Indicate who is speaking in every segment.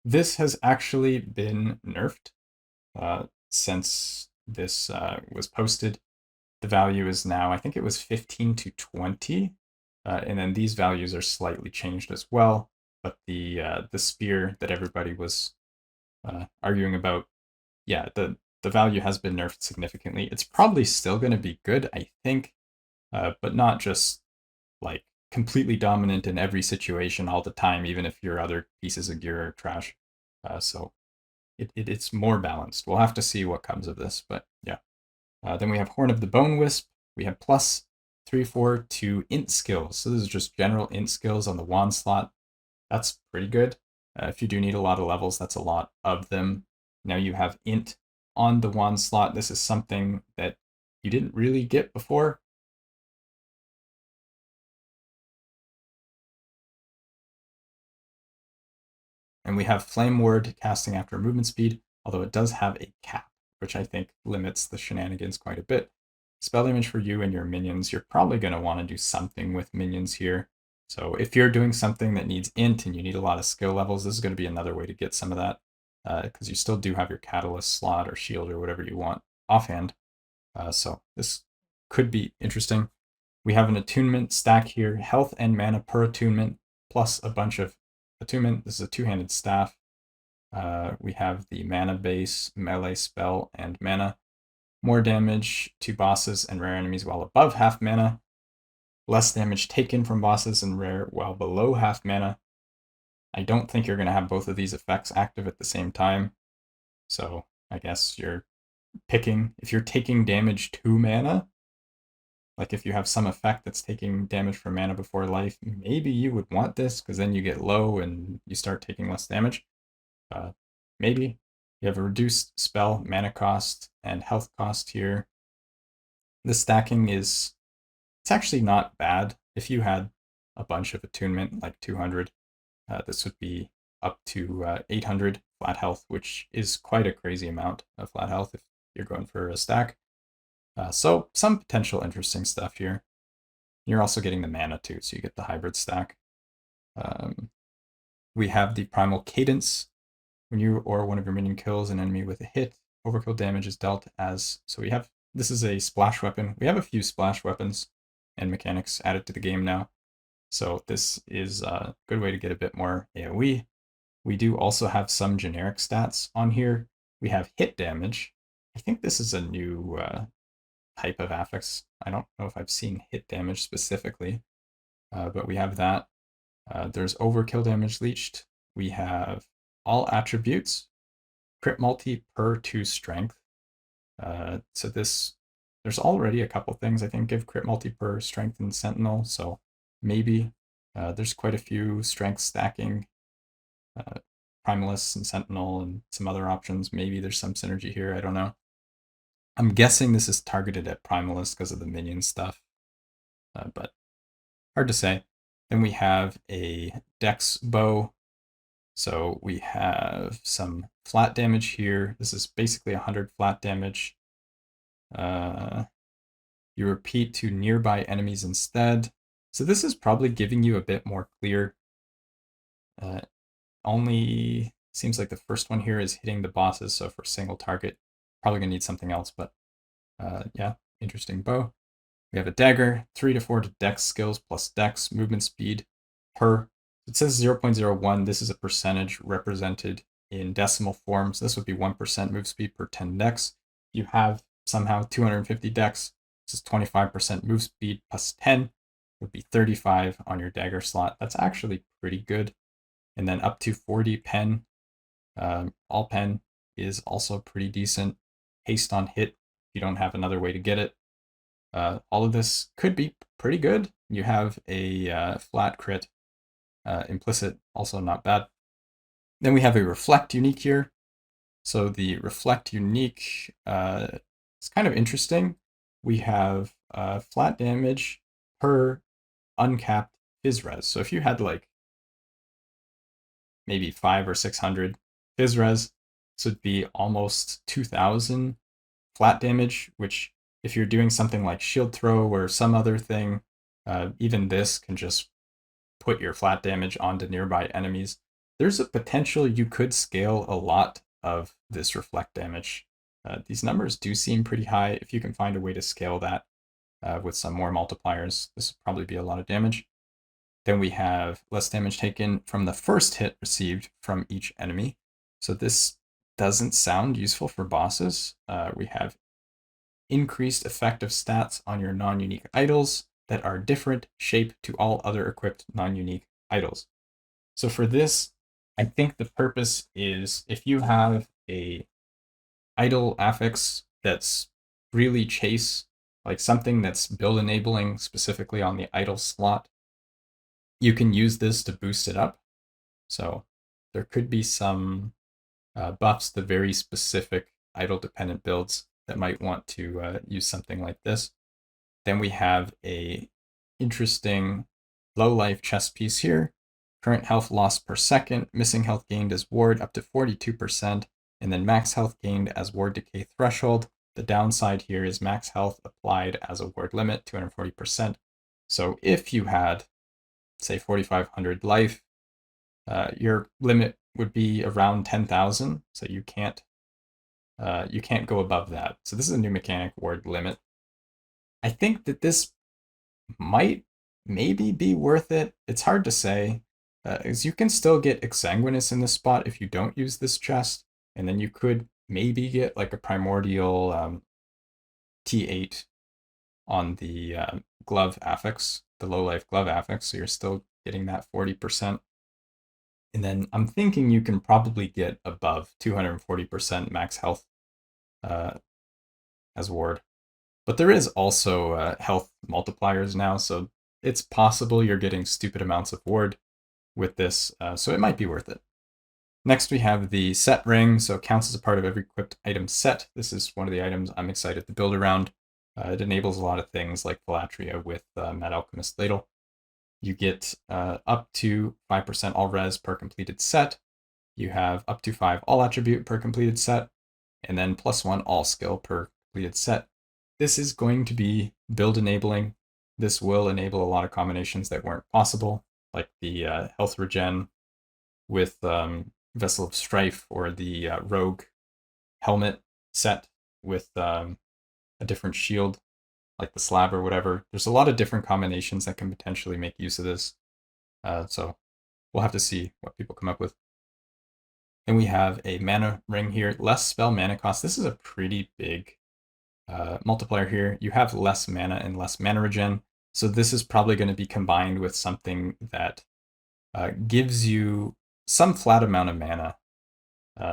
Speaker 1: This has actually been nerfed since this was posted. The value is now, I think it was 15 to 20, and then these values are slightly changed as well. But the spear that everybody was arguing about, yeah, the value has been nerfed significantly. It's probably still going to be good, I think, but not just like completely dominant in every situation all the time, even if your other pieces of gear are trash. So it's more balanced. We'll have to see what comes of this, but yeah. Then we have Horn of the Bone Wisp. We have plus 3/4 to int skills. So this is just general int skills on the wand slot. That's pretty good. If you do need a lot of levels, that's a lot of them. Now you have int on the wand slot. This is something that you didn't really get before. And we have Flame Ward casting after movement speed, although it does have a cap, which I think limits the shenanigans quite a bit. Spell damage for you and your minions. You're probably going to want to do something with minions here. So if you're doing something that needs int and you need a lot of skill levels, this is going to be another way to get some of that, because you still do have your catalyst slot or shield or whatever you want offhand. So this could be interesting. We have an attunement stack here, health and mana per attunement, plus a bunch of attunement. This is a two-handed staff. We have the mana base, melee spell, and mana. More damage to bosses and rare enemies while above half mana. Less damage taken from bosses and rare while below half mana. I don't think you're going to have both of these effects active at the same time. So I guess you're picking, if you're taking damage to mana, like if you have some effect that's taking damage from mana before life, maybe you would want this because then you get low and you start taking less damage. Maybe. You have a reduced spell, mana cost, and health cost here. The stacking is, it's actually not bad. If you had a bunch of attunement, like 200, this would be up to 800 flat health, which is quite a crazy amount of flat health if you're going for a stack. So some potential interesting stuff here. You're also getting the mana too, so you get the hybrid stack. We have the Primal Cadence. When you or one of your minion kills an enemy with a hit, overkill damage is dealt as. So we have, this is a splash weapon. We have a few splash weapons and mechanics added to the game now. So this is a good way to get a bit more AoE. We do also have some generic stats on here. We have hit damage. I think this is a new type of affix. I don't know if I've seen hit damage specifically, but we have that. There's overkill damage leached. We have all attributes, crit multi per 2 strength. So this, there's already a couple things I think give crit multi per strength in Sentinel, so maybe there's quite a few strength stacking Primalists and Sentinel and some other options. Maybe there's some synergy here, I don't know. I'm guessing this is targeted at Primalists because of the minion stuff, but hard to say. Then we have a Dex bow. So we have some flat damage here. This is basically 100 flat damage. You repeat to nearby enemies instead. So this is probably giving you a bit more clear. Only seems like the first one here is hitting the bosses. So for single target, probably gonna need something else. But yeah, interesting bow. We have a dagger, 3 to 4 to dex skills plus dex, movement speed per. It says 0.01. This is a percentage represented in decimal form. So this would be 1% move speed per 10 dex. You have somehow 250 dex. This is 25% move speed plus 10. Would be 35 on your dagger slot. That's actually pretty good. And then up to 40 pen. All pen is also pretty decent. Haste on hit if you don't have another way to get it. All of this could be pretty good. You have a flat crit, implicit, also not bad. Then we have a reflect unique here. So the reflect unique is kind of interesting. We have flat damage per uncapped phys res. So if you had like maybe 500 or 600 phys res, this would be almost 2000 flat damage, which if you're doing something like shield throw or some other thing, even this can just put your flat damage onto nearby enemies. there's a potential you could scale a lot of this reflect damage. These numbers do seem pretty high. If you can find a way to scale that with some more multipliers, this would probably be a lot of damage. Then we have less damage taken from the first hit received from each enemy. So this doesn't sound useful for bosses. We have increased effective stats on your non-unique idols that are different shape to all other equipped non-unique idols. So for this, I think the purpose is if you have a idle affix that's really chase, like something that's build enabling specifically on the idle slot, you can use this to boost it up. So there could be some buffs to very specific idle dependent builds that might want to use something like this. Then we have a interesting low life chess piece here. Current health lost per second, missing health gained as ward up to 42%, and then max health gained as ward decay threshold. The downside here is max health applied as a ward limit, 240%. So if you had, say, 4,500 life, your limit would be around 10,000. So you can't go above that. So this is a new mechanic, ward limit. I think that this might maybe be worth it. It's hard to say, as you can still get Exsanguinous in this spot if you don't use this chest, and then you could maybe get like a primordial T8 on the glove affix, the low life glove affix, so you're still getting that 40%. And then I'm thinking you can probably get above 240% max health as ward. But there is also health multipliers now, so it's possible you're getting stupid amounts of ward with this, so it might be worth it. Next, we have the set ring, so it counts as a part of every equipped item set. This is one of the items I'm excited to build around. It enables a lot of things like Philatria with Mad Alchemist Ladle. You get up to 5% all res per completed set. You have up to 5 all attribute per completed set, and then +1 all skill per completed set. This is going to be build enabling. This will enable a lot of combinations that weren't possible, like the health regen with Vessel of Strife, or the Rogue helmet set with a different shield, like the slab or whatever. There's a lot of different combinations that can potentially make use of this. So we'll have to see what people come up with. Then we have a mana ring here, less spell mana cost. This is a pretty big multiplier here. You have less mana and less mana regen. So this is probably going to be combined with something that gives you some flat amount of mana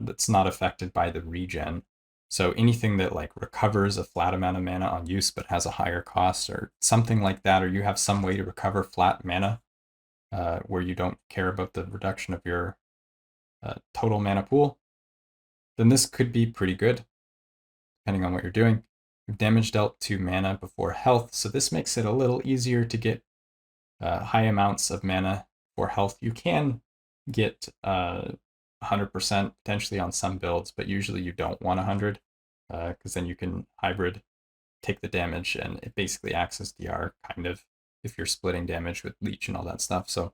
Speaker 1: that's not affected by the regen. So anything that like recovers a flat amount of mana on use but has a higher cost or something like that, or you have some way to recover flat mana where you don't care about the reduction of your total mana pool, then this could be pretty good, depending on what you're doing. Damage dealt to mana before health, so this makes it a little easier to get high amounts of mana for health. You can get 100% potentially on some builds, but usually you don't want 100 because then you can hybrid, take the damage, and it basically acts as DR kind of if you're splitting damage with leech and all that stuff. So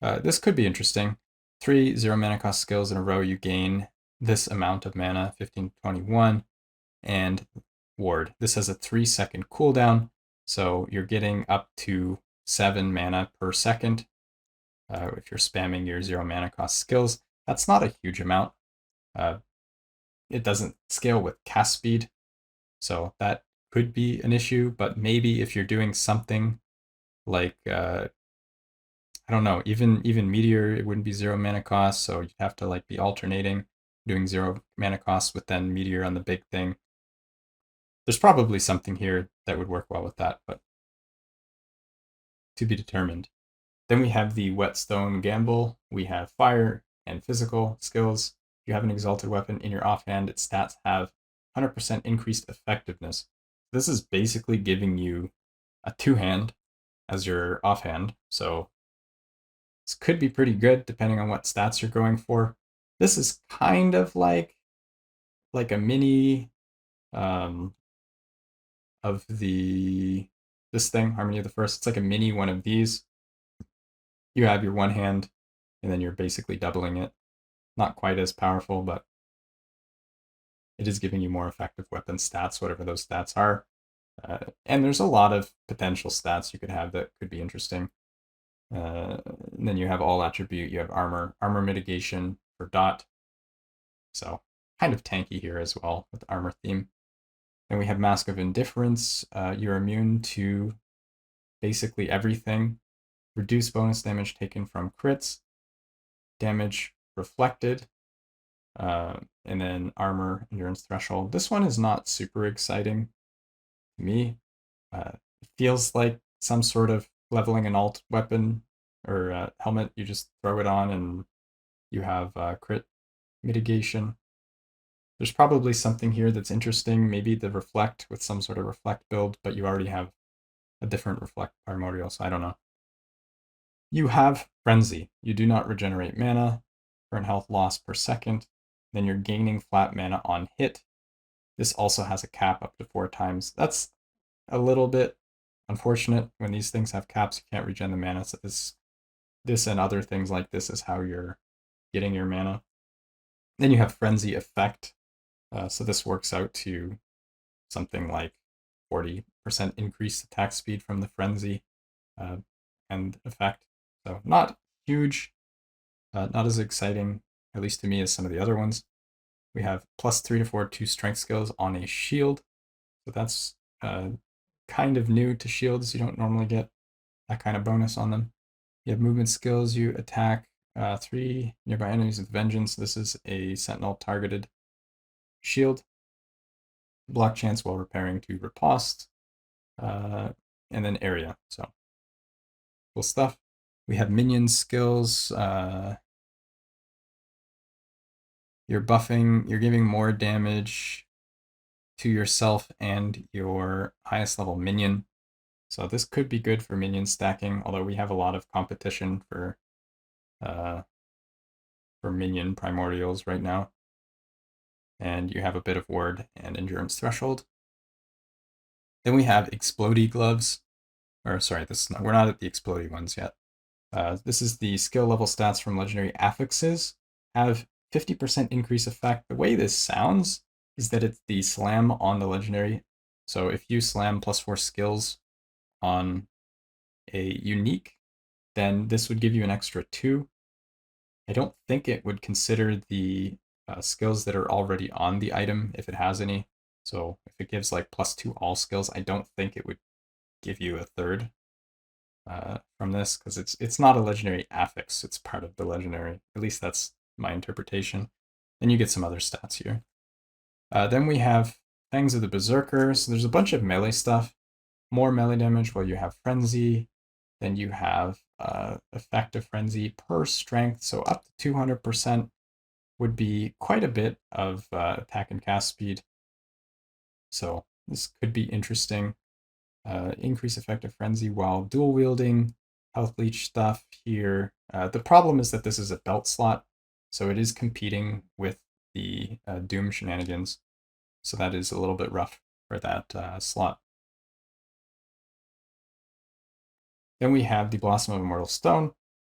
Speaker 1: this could be interesting. 3 0 mana cost skills in a row, you gain this amount of mana, 1521, and ward. This has a 3-second cooldown, so you're getting up to 7 mana per second if you're spamming your 0 mana cost skills. That's not a huge amount. It doesn't scale with cast speed, so that could be an issue, but maybe if you're doing something like I don't know, even Meteor, it wouldn't be 0 mana cost, so you'd have to like be alternating, doing 0 mana costs with then Meteor on the big thing. There's probably something here that would work well with that, but to be determined. Then we have the Whetstone Gamble. We have fire and physical skills. If you have an exalted weapon in your offhand, its stats have 100% increased effectiveness. This is basically giving you a 2-hand as your offhand, so this could be pretty good depending on what stats you're going for. This is kind of like a mini of this thing, Harmony of the First. It's like a mini one of these. You have your one hand and then you're basically doubling it. Not quite as powerful, but it is giving you more effective weapon stats, whatever those stats are. And there's a lot of potential stats you could have that could be interesting. And then you have all attribute, you have armor mitigation for dot. So kind of tanky here as well with the armor theme. Then we have Mask of Indifference. You're immune to basically everything. Reduce bonus damage taken from crits, damage reflected, and then armor endurance threshold. This one is not super exciting to me. It feels like some sort of leveling an alt weapon or helmet. You just throw it on and you have crit mitigation. There's probably something here that's interesting, maybe the reflect with some sort of reflect build, but you already have a different reflect primordial, so I don't know. You have Frenzy. You do not regenerate mana, current health loss per second, then you're gaining flat mana on hit. This also has a cap up to 4 times. That's a little bit unfortunate. When these things have caps, you can't regen the mana, so this and other things like this is how you're getting your mana. Then you have Frenzy effect. So this works out to something like 40% increased attack speed from the Frenzy and effect. So not huge, not as exciting, at least to me, as some of the other ones. We have plus 3 to 4 2 strength skills on a shield. So that's kind of new to shields. You don't normally get that kind of bonus on them. You have movement skills. You attack 3 nearby enemies with vengeance. This is a sentinel targeted shield. Block chance while repairing to riposte. And then area. So cool stuff. We have minion skills. You're buffing, you're giving more damage to yourself and your highest level minion. So this could be good for minion stacking, although we have a lot of competition for minion primordials right now. And you have a bit of ward and endurance threshold. Then we have explodey gloves. Or sorry, we're not at the explodey ones yet. This is the skill level stats from legendary affixes. Have 50% increase effect. The way this sounds is that it's the slam on the legendary. So if you slam plus 4 skills on a unique, then this would give you an extra 2. I don't think it would consider the skills that are already on the item if it has any. So if it gives like plus 2 all skills, I don't think it would give you a third from this, because it's not a legendary affix. It's part of the legendary. At least that's my interpretation. Then you get some other stats here. Then we have Fangs of the Berserker. So there's a bunch of melee stuff. More melee damage while you have Frenzy. Then you have effective Frenzy per strength. So up to 200% would be quite a bit of attack and cast speed. So this could be interesting. Increase effective Frenzy while dual wielding. Health leech stuff here. The problem is that this is a belt slot, so it is competing with the Doom shenanigans. So that is a little bit rough for that slot. Then we have the Blossom of Immortal Stone.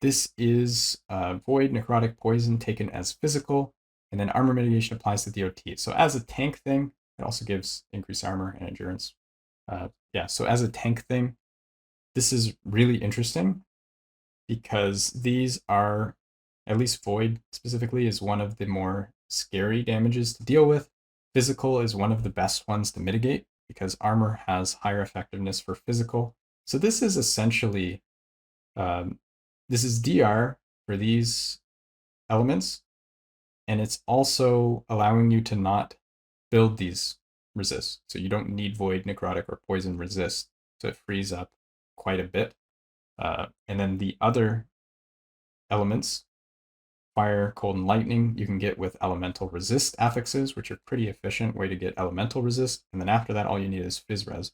Speaker 1: This is Void, Necrotic, Poison taken as physical, and then armor mitigation applies to DOT. So as a tank thing, it also gives increased armor and endurance. Yeah, so as a tank thing, this is really interesting because these are, at least Void specifically, is one of the more scary damages to deal with. Physical is one of the best ones to mitigate because armor has higher effectiveness for physical. So this is essentially, this is DR for these elements, and it's also allowing you to not build these resists. So you don't need Void, Necrotic, or Poison resist, so it frees up quite a bit. And then the other elements, Fire, Cold, and Lightning, you can get with Elemental Resist affixes, which are pretty efficient way to get Elemental Resist. And then after that, all you need is Fizz Res.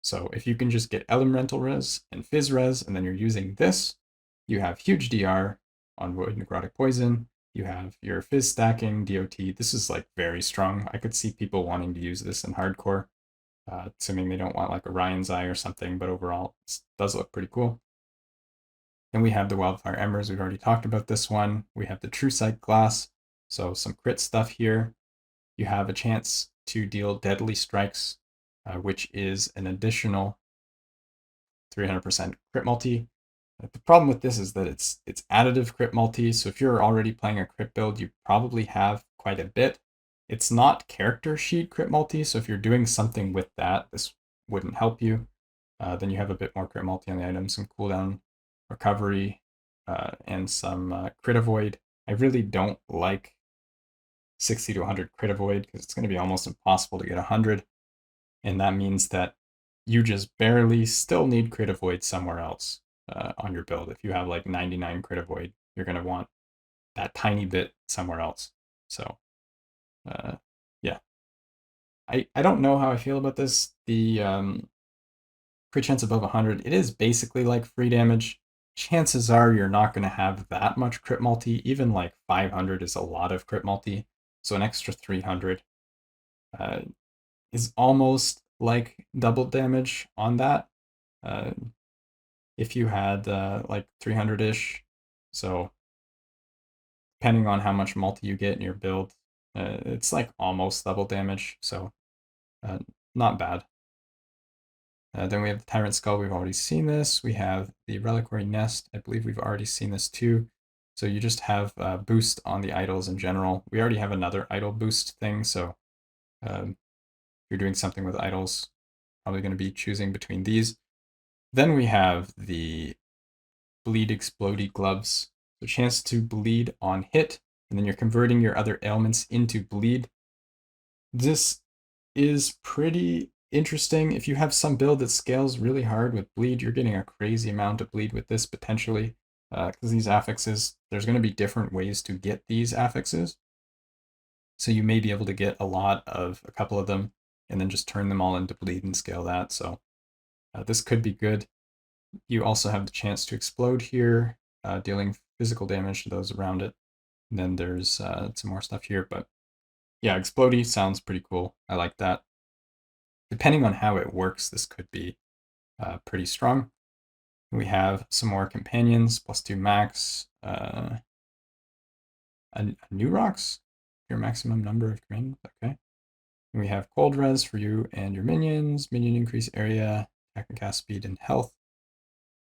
Speaker 1: So if you can just get Elemental Res and Fizz Res, and then you're using this, you have huge DR on Void, Necrotic, Poison. You have your Fizz stacking, DOT. This is like very strong. I could see people wanting to use this in hardcore, assuming they don't want like Orion's Eye or something, but overall it does look pretty cool. Then we have the WILDFIRE Embers. We've already talked about this one. We have the TRUESIGHT Glass. So some crit stuff here. You have a chance to deal deadly strikes, which is an additional 300% crit multi. The problem with this is that it's additive crit multi. So if you're already playing a crit build, you probably have quite a bit. It's not character sheet crit multi. So if you're doing something with that, this wouldn't help you. Then you have a bit more crit multi on the item, some cooldown recovery, and some crit avoid. I really don't like 60 to 100 crit avoid because it's going to be almost impossible to get 100. And that means that you just barely still need crit avoid somewhere else on your build. If you have like 99 crit avoid, you're going to want that tiny bit somewhere else. So yeah, I don't know how I feel about this. The crit chance above 100, it is basically like free damage. Chances are you're not going to have that much crit multi. Even like 500 is a lot of crit multi. So an extra 300 is almost like double damage on that. If you had like 300-ish. So depending on how much multi you get in your build, it's like almost double damage. So not bad. Then we have the Tyrant Skull. We've already seen this. We have the Reliquary Nest. I believe we've already seen this too. So you just have boost on the idols in general. We already have another idol boost thing. So if you're doing something with idols, probably going to be choosing between these. Then we have the Bleed Explodey Gloves. So chance to bleed on hit, and then you're converting your other ailments into bleed. This is pretty interesting. If you have some build that scales really hard with bleed, you're getting a crazy amount of bleed with this potentially, because these affixes, there's going to be different ways to get these affixes. So you may be able to get a lot of a couple of them and then just turn them all into bleed and scale that. So this could be good. You also have the chance to explode here, dealing physical damage to those around it. And then there's some more stuff here, but yeah, explodey sounds pretty cool. I like that. Depending on how it works, this could be pretty strong. We have some more companions, +2 max, ANUROKs, your maximum number of companions, okay. And we have cold res for you and your minions, minion increase area, attack and cast speed and health.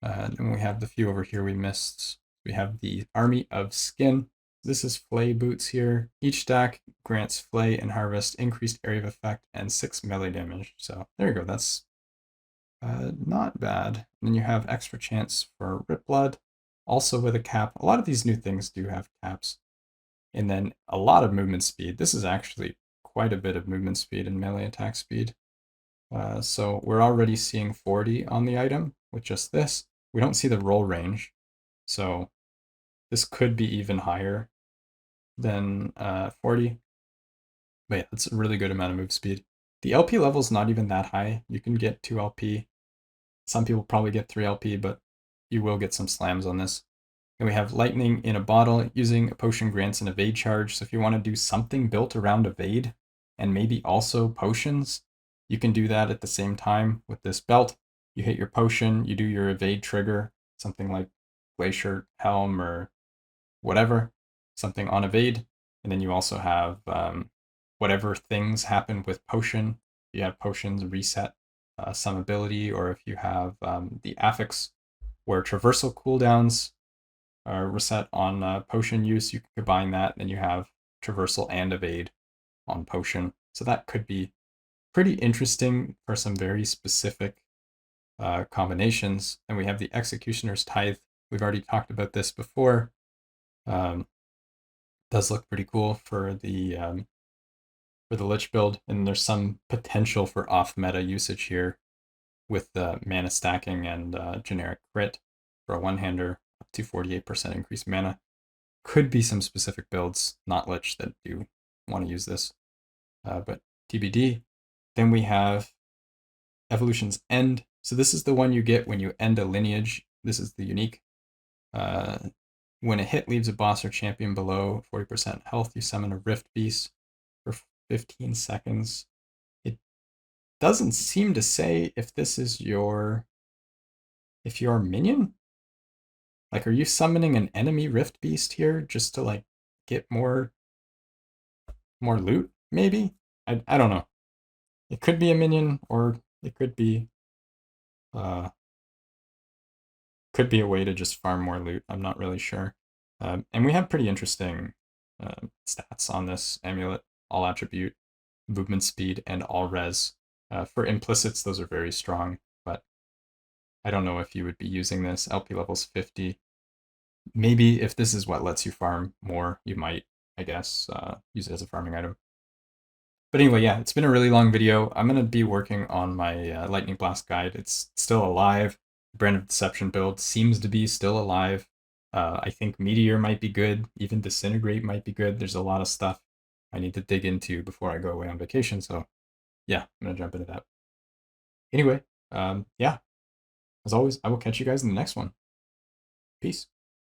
Speaker 1: And we have the few over here we missed. We have the Army of Skin. This is Flay boots here. Each stack grants Flay and Harvest increased area of effect and 6 melee damage. So there you go. That's not bad. And then you have extra chance for Rip Blood, also with a cap. A lot of these new things do have caps. And then a lot of movement speed. This is actually quite a bit of movement speed and melee attack speed. So we're already seeing 40 on the item with just this. We don't see the roll range. So this could be even higher than 40. But yeah, that's a really good amount of move speed. The LP level is not even that high. You can get 2 LP. Some people probably get 3 LP, but you will get some slams on this. And we have Lightning in a Bottle. Using a potion grants an evade charge. So if you want to do something built around evade, and maybe also potions, you can do that at the same time with this belt. You hit your potion, you do your evade trigger, something like Glacier Helm or whatever, something on evade. And then you also have whatever things happen with potion. You have potions reset some ability, or if you have the affix where traversal cooldowns are reset on potion use, you can combine that, and then you have traversal and evade on potion. So that could be pretty interesting for some very specific combinations. And we have the Executioner's Tithe. We've already talked about this before. Does look pretty cool for the Lich build, and there's some potential for off-meta usage here with the mana stacking and generic crit for a one-hander up to 48% increased mana. Could be some specific builds, not Lich, that do want to use this, but TBD. Then we have Evolution's End. So this is the one you get when you end a lineage. This is the unique. When a hit leaves a boss or champion below 40% health, you summon a Rift Beast for 15 seconds. It doesn't seem to say if this is your minion. Like, are you summoning an enemy Rift Beast here just to, like, get more loot, maybe? I don't know. It could be a minion, or it could be a way to just farm more loot. I'm not really sure. And we have pretty interesting stats on this amulet. All attribute, movement speed, and all res. For implicits, those are very strong, but I don't know if you would be using this. LP level's 50. Maybe if this is what lets you farm more, you might, I guess, use it as a farming item. But anyway, yeah, it's been a really long video. I'm going to be working on my Lightning Blast guide. It's still alive. Brand of Deception build seems to be still alive. I think Meteor might be good. Even Disintegrate might be good. There's a lot of stuff I need to dig into before I go away on vacation. So yeah, I'm going to jump into that. Anyway, yeah, as always, I will catch you guys in the next one. Peace.